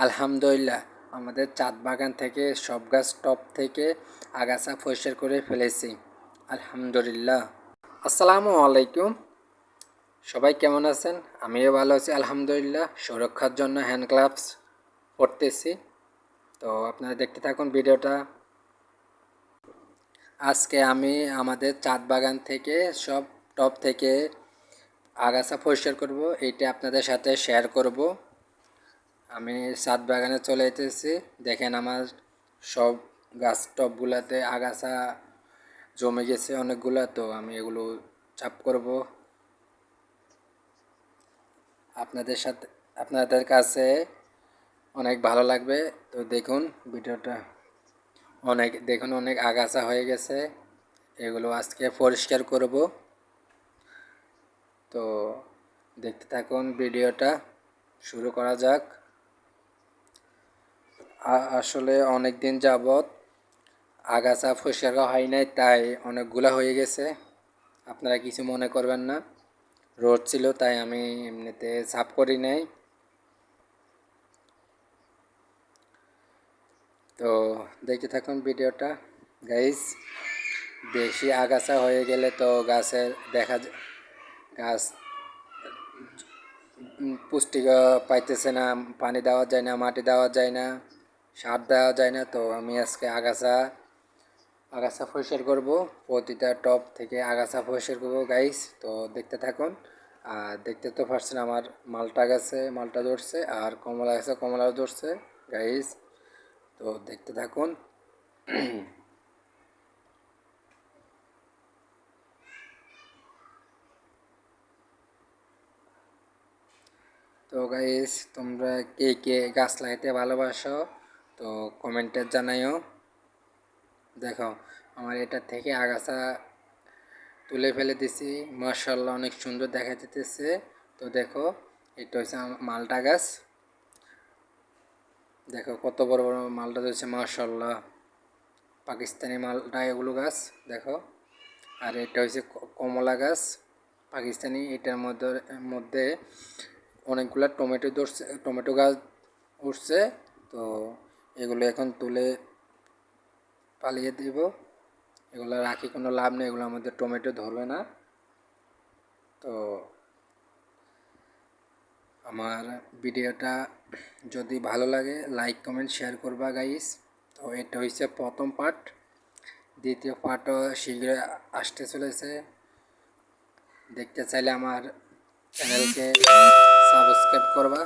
আলহামদুলিল্লাহ, আমাদের চাঁদ বাগান থেকে সব গাছ টপ থেকে আগাছা পরিষ্কার করে ফেলেছি। আলহামদুলিল্লাহ। আসসালামু আলাইকুম। সবাই কেমন আছেন? আমিও ভালো আছি আলহামদুলিল্লাহ। সুরক্ষার জন্য হ্যান্ড গ্লাভস পরতেছি। তো আপনারা দেখতে থাকুন ভিডিওটা। আজকে আমি আমাদের চাঁদ বাগান থেকে সব টপ থেকে আগাছা পরিষ্কার করব, এইটা আপনাদের সাথে শেয়ার করব। আমি ছাদ বাগানে চলে যেতেছি। দেখেন আমার সব গাছ টবগুলাতে আগাছা জমে গেছে অনেকগুলা, তো আমি এগুলো চাপ করব আপনাদের সাথে, আপনাদের কাছে অনেক ভালো লাগবে। তো দেখুন ভিডিওটা। অনেক আগাছা হয়ে গেছে, এগুলো আজকে পরিষ্কার করব। তো দেখতে থাকুন ভিডিওটা, শুরু করা যাক। আসলে অনেক দিন যাবত আগাছা পরিষ্কার হয় নাই, তাই অনেকগুলা হয়ে গেছে। আপনারা কিছু মনে করবেন না, রোদ ছিল তাই আমি এমনিতে সাফ করি নাই। তো দেখতে থাকুন ভিডিওটা গাইস। বেশি আগাছা হয়ে গেলে তো গাছের গাছ পুষ্টি পাইতেছে না, পানি দেওয়া যায় না, মাটি দেওয়া যায় না, সার দেওয়া যায় না। তো আমি আজকে আগাছা পরিষ্কার করব, প্রতিটা টপ থেকে আগাছা পরিষ্কার করব গাইস। তো দেখতে থাকুন। আর দেখতে তো পারছেন আমার মালটা গাছে মালটা ধরছে, আর কমলা গাছে কমলাও ধরছে গাইস। তো দেখতে থাকুন। তো গাইস, তোমরা কে কে গাছ লাগাইতে ভালোবাসো তো কমেন্টে জানাইও। দেখো আমার এটা থেকে আগাছা তুলে ফেলে দিছি, মাশাআল্লাহ অনেক সুন্দর দেখা যেতেছে। তো দেখো, এটা হচ্ছে মালটা গাছ। দেখো কত বড় বড় মালটা ধরেছে, মাশাআল্লাহ পাকিস্তানি মালটা এগুলো গাছ দেখো। আর এটা হচ্ছে কমলা গাছ পাকিস্তানি। এটার মধ্যে মধ্যে অনেকগুলা টমেটো ধরছে, টমেটো গাছ উঠছে। তো এগুলো এখন তুলে পালিয়ে দিব, এগুলো রাখি কোনো লাভ নেই, এগুলো আমাদের টমেটো ধরবে না। তো আমার ভিডিওটা যদি ভালো লাগে লাইক কমেন্ট শেয়ার করবা গাইস। তো এটা হচ্ছে প্রথম পার্ট, দ্বিতীয় পার্টও শীঘ্রই আসতে চলেছে। দেখতে চাইলে আমার চ্যানেলকে সাবস্ক্রাইব করবা।